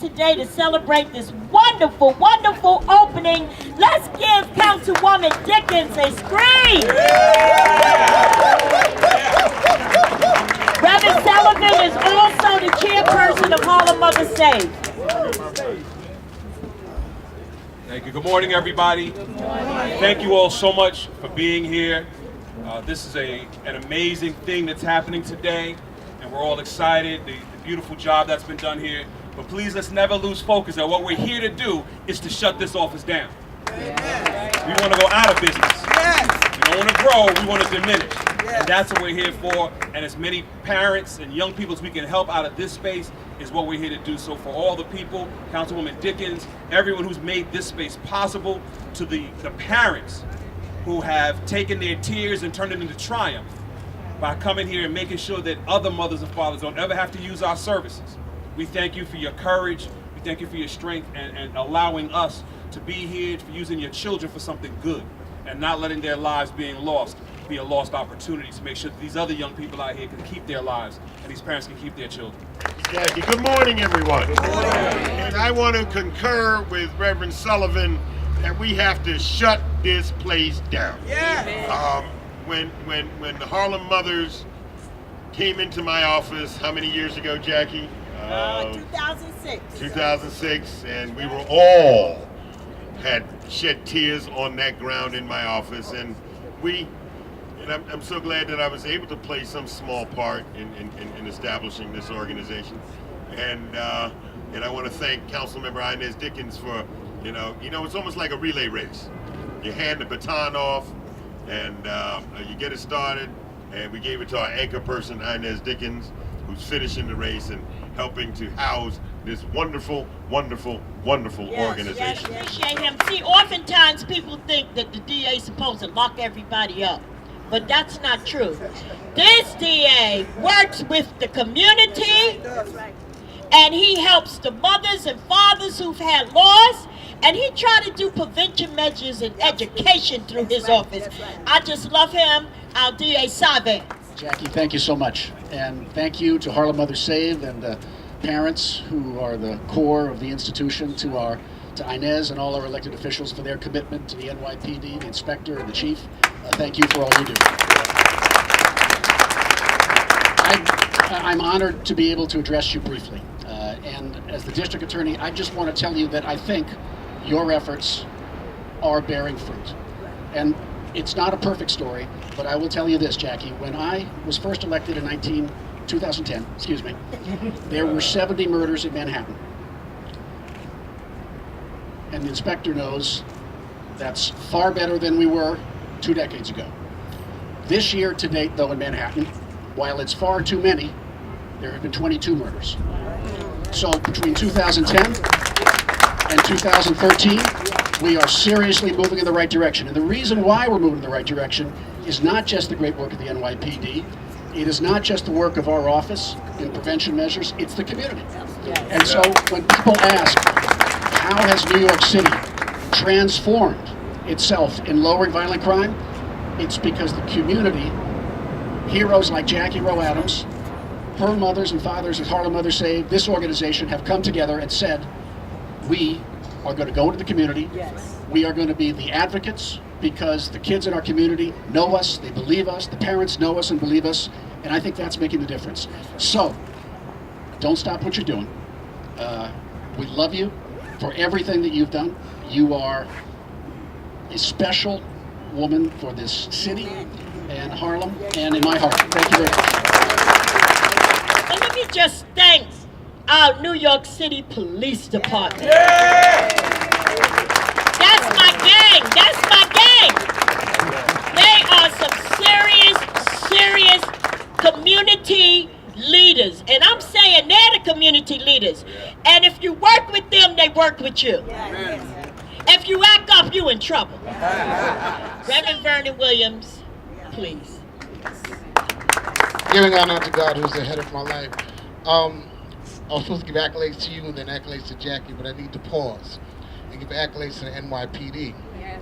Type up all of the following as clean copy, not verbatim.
here today to celebrate this wonderful, wonderful opening. Let's give Councilwoman Dickens a scream. Reverend Sullivan is also the chairperson of Harlem Mothers Save. Thank you. Good morning, everybody. Thank you all so much for being here. This is an amazing thing that's happening today, and we're all excited. The beautiful job that's been done here. But please, let's never lose focus that what we're here to do is to shut this office down. We want to go out of business. We don't want to grow, we want to diminish. And that's what we're here for. And as many parents and young people as we can help out of this space is what we're here to do. So for all the people, Councilwoman Dickens, everyone who's made this space possible, to the parents who have taken their tears and turned it into triumph by coming here and making sure that other mothers and fathers don't ever have to use our services. We thank you for your courage, we thank you for your strength and allowing us to be here, for using your children for something good and not letting their lives being lost be a lost opportunity to make sure that these other young people out here can keep their lives and these parents can keep their children. Jackie, good morning, everyone. Good morning. And I want to concur with Reverend Sullivan that we have to shut this place down. When the Harlem Mothers came into my office, how many years ago, Jackie? 2006. 2006, and we were all had shed tears on that ground in my office, and I'm so glad that I was able to play some small part in establishing this organization, and I want to thank Councilmember Inez Dickens for, it's almost like a relay race. You hand the baton off, and you get it started, and we gave it to our anchor person, Inez Dickens, who's finishing the race and helping to house this wonderful, wonderful, wonderful organization. Yes, appreciate him. See, oftentimes people think that the DA is supposed to lock everybody up, but that's not true. This DA works with the community, and he helps the mothers and fathers who've had loss, and he tried to do prevention measures and education through his office. I just love him, our DA Savage. Jackie, thank you so much. And thank you to Harlem Mothers Save and the parents who are the core of the institution, to Inez and all our elected officials for their commitment to the NYPD, the inspector and the chief. Thank you for all you do. I'm honored to be able to address you briefly. And as the district attorney, I just want to tell you that I think your efforts are bearing fruit. And it's not a perfect story, but I will tell you this, Jackie. When I was first elected in 2010, there were 70 murders in Manhattan. And the inspector knows that's far better than we were 2 decades ago. This year to date, though, in Manhattan, while it's far too many, there have been 22 murders. So between 2010 and 2013, we are seriously moving in the right direction. And the reason why we're moving in the right direction is not just the great work of the NYPD. It is not just the work of our office in prevention measures, it's the community. And so when people ask, how has New York City transformed itself in lowering violent crime? It's because the community, heroes like Jackie Rowe Adams, her mothers and fathers at Harlem Mothers Save, this organization have come together and said, we are going to go into the community. We are going to be the advocates, because the kids in our community know us, they believe us, the parents know us and believe us, and I think that's making the difference. So, don't stop what you're doing. We love you for everything that you've done. You are a special woman for this city and Harlem, and in my heart. Thank you very much. And let me just thank our New York City Police Department. That's my gang. That's my gang. They are some serious community leaders. And I'm saying they're the community leaders. And if you work with them, they work with you. If you act up, you in trouble. Reverend Vernon Williams, please. Giving honor to God, who's the head of my life. I was supposed to give accolades to you and then accolades to Jackie, but I need to pause and give accolades to the NYPD. Yes.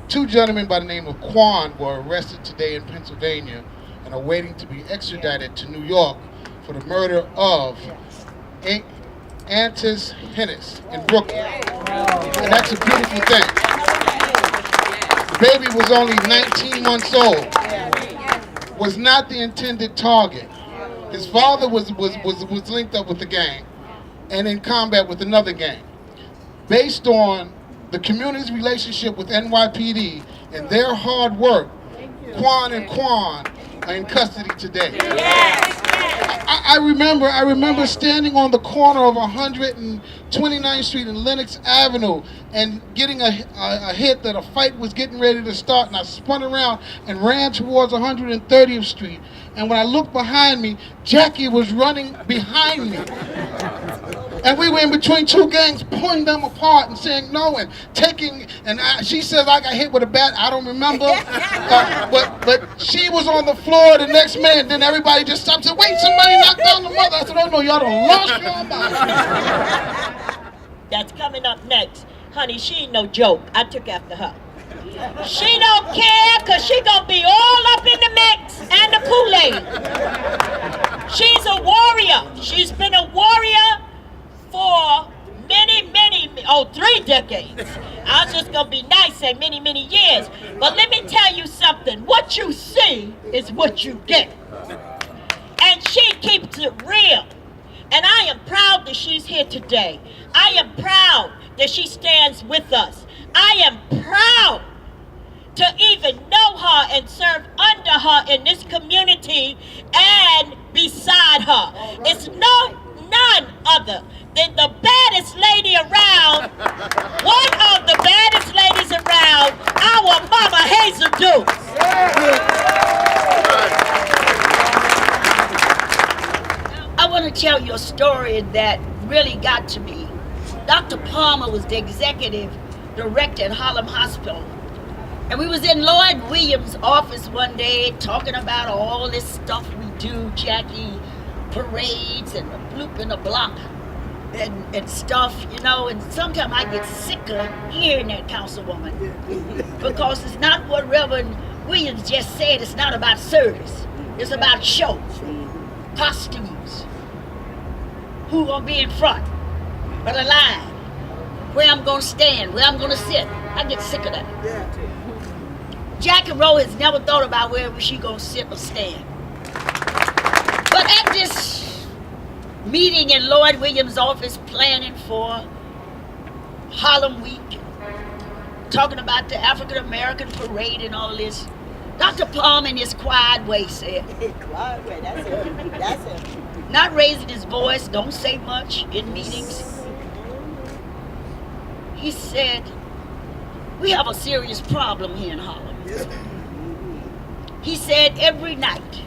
2 gentlemen by the name of Quan were arrested today in Pennsylvania and are waiting to be extradited to New York for the murder of Antis Hennis in Brooklyn. And that's a beautiful thing. The baby was only 19 months old. Was not the intended target. His father was linked up with the gang and in combat with another gang. Based on the community's relationship with NYPD and their hard work, Quan and Quan are in custody today. I remember standing on the corner of 129th Street and Lenox Avenue and getting a hit that a fight was getting ready to start, and I spun around and ran towards 130th Street. And when I looked behind me, Jackie was running behind me. And we were in between two gangs, pulling them apart and saying no, and taking, and she says I got hit with a bat, I don't remember. But she was on the floor the next minute, then everybody just stopped and said, wait, somebody knocked down the mother. I said, oh no, y'all done lost your mind. That's coming up next. Honey, she ain't no joke. I took after her. She don't care because she gonna be all up in the mix and the Kool-Aid. She's a warrior. She's been a warrior for many, 3 decades. I was just gonna be nice, say many years. But let me tell you something. What you see is what you get. And she keeps it real. And I am proud that she's here today. I am proud that she stands with us. I am proud to even know her and serve under her in this community and beside her. It's none other than the baddest lady around, one of the baddest ladies around, our Mama Hazel Dukes. I want to tell you a story that really got to me. Dr. Palmer was the executive director at Harlem Hospital. And we was in Lloyd Williams' office one day talking about all this stuff we do, Jackie, parades and the bloop in the block and stuff, you know, and sometimes I get sick of hearing that, Councilwoman, because it's not what Reverend Williams just said. It's not about service. It's about show, costumes, who gonna be in front, but alive, where I'm gonna stand, where I'm gonna sit. I get sick of that. Jackie Rowe has never thought about where she gonna sit or stand. But at this meeting in Lloyd Williams' office planning for Harlem Week, talking about the African American parade and all this, Dr. Palmer in his quiet way said, Quiet way, that's it. not raising his voice, don't say much in meetings. He said, we have a serious problem here in Harlem. He said every night,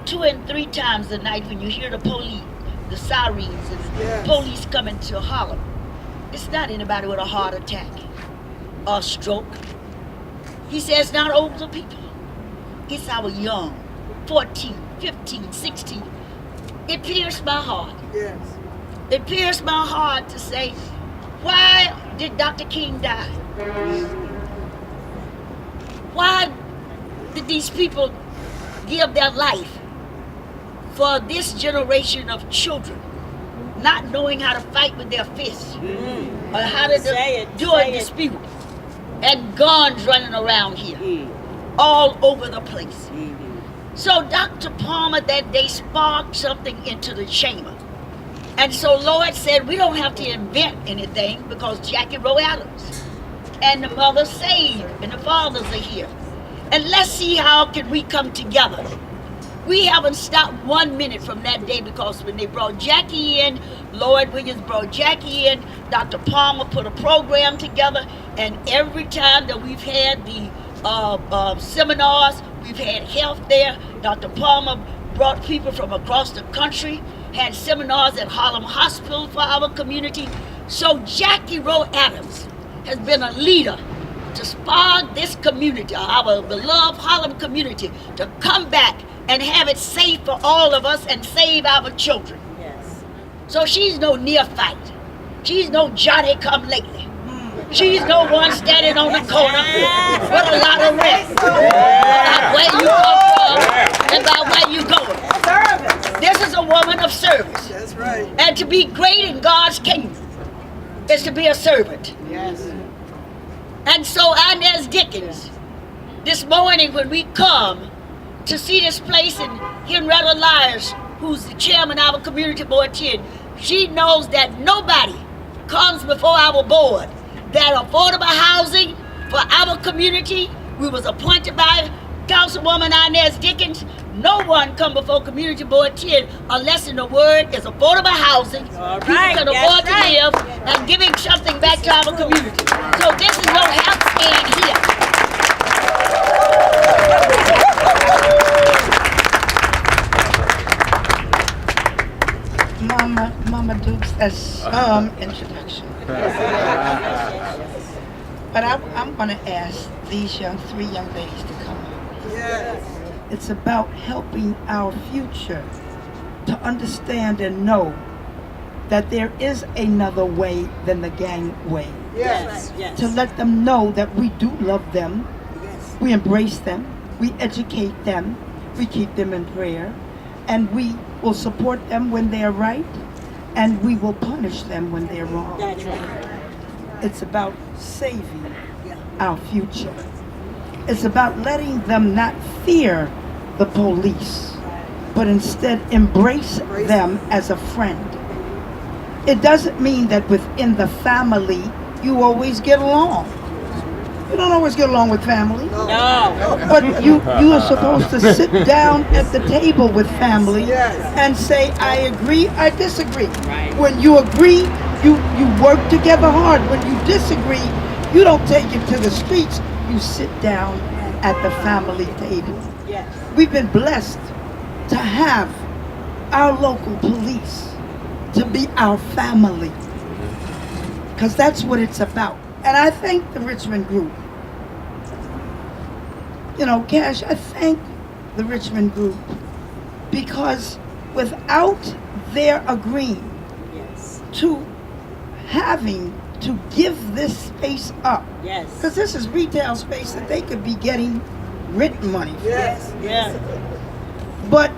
2 and 3 times a night when you hear the police, the sirens and police coming to Harlem, it's not anybody with a heart attack or stroke. He says not older people. It's our young, 14, 15, 16. It pierced my heart. Yes. It pierced my heart to say, why did Dr. King die? Why did these people give their life for this generation of children, not knowing how to fight with their fists or how to do a dispute, and guns running around here all over the place? So Dr. Palmer that day sparked something into the chamber. And so Lloyd said, we don't have to invent anything because Jackie Rowe Adams and the mother saved and the fathers are here. And let's see how can we come together. We haven't stopped 1 minute from that day because when they brought Jackie in, Lloyd Williams brought Jackie in, Dr. Palmer put a program together, and every time that we've had the seminars, we've had health there, Dr. Palmer brought people from across the country, had seminars at Harlem Hospital for our community. So Jackie Rowe Adams has been a leader to spark this community, our beloved Harlem community, to come back and have it safe for all of us and save our children. Yes. So she's no neophyte. She's no Johnny come lately. She's no one standing on the corner with a lot of rest about where you come from and about where you going. This is a woman of service. That's right. And to be great in God's kingdom is to be a servant. Yes. And so Inez Dickens, this morning when we come to see this place, and Henrietta Lyers, who's the chairman of our community board 10, she knows that nobody comes before our board. That affordable housing for our community, we was appointed by Councilwoman Inez Dickens. No one come before Community Board 10 unless in the word is affordable housing, All people right, can that's afford to right. live, and giving something back to our community. So this is your help stand here. Mama Dukes, that's some introduction. But I'm going to ask these three young ladies to come up. Yes. It's about helping our future to understand and know that there is another way than the gang way. Yes. Yes. To let them know that we do love them, Yes. we embrace them, we educate them, we keep them in prayer, and we will support them when they're right, and we will punish them when they're wrong. That's right. It's about saving our future. It's about letting them not fear the police, but instead embrace them as a friend. It doesn't mean that within the family you always get along. You don't always get along with family. No. But you are supposed to sit down at the table with family and say, I agree, I disagree. Right. When you agree, you work together hard. When you disagree, you don't take it to the streets. You sit down at the family table. Yes. We've been blessed to have our local police to be our family. Because that's what it's about. And I thank the Richmond Group. You know, Cash, I thank the Richmond Group because without their agreeing Yes. to having to give this space up, Yes. because this is retail space that they could be getting rent money for. Yes. Yeah. But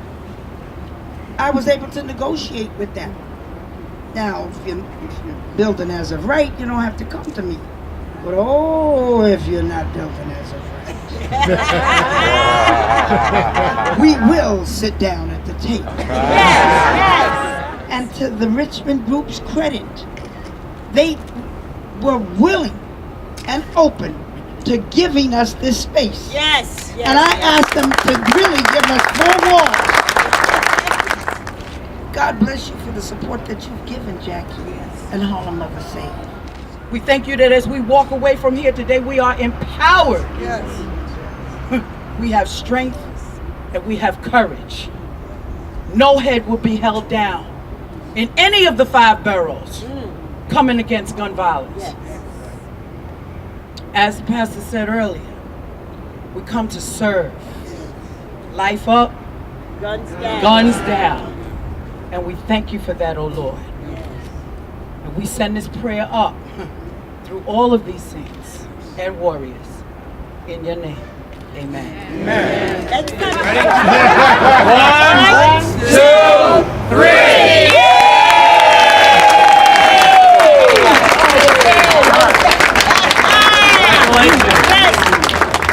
I was able to negotiate with them. Now, if you're building as of right, you don't have to come to me. But oh, if you're not building as of right, we will sit down at the table. Yes. And to the Richmond Group's credit, they were willing and open to giving us this space. Yes. Yes. And I asked them to really give us 4 walls. God bless you for the support that you've given Jackie and Harlem of the Save. We thank you that as we walk away from here today, we are empowered. Yes. We have strength and we have courage. No head will be held down in any of the 5 boroughs coming against gun violence. Yes. As the pastor said earlier, we come to serve. Life up, Guns down. guns down. And we thank you for that, oh Lord. And we send this prayer up through all of these saints and warriors. In your name, amen. Let's come. 1, 2, 3. Yes.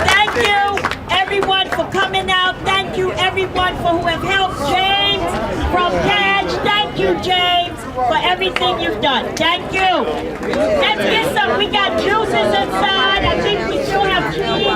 Thank you, everyone, for coming out. Thank you, everyone, for who have helped James from Cash. Thank you, James, for everything you've done. Thank you. Let's get some. We got juices inside. I think we still have cheese.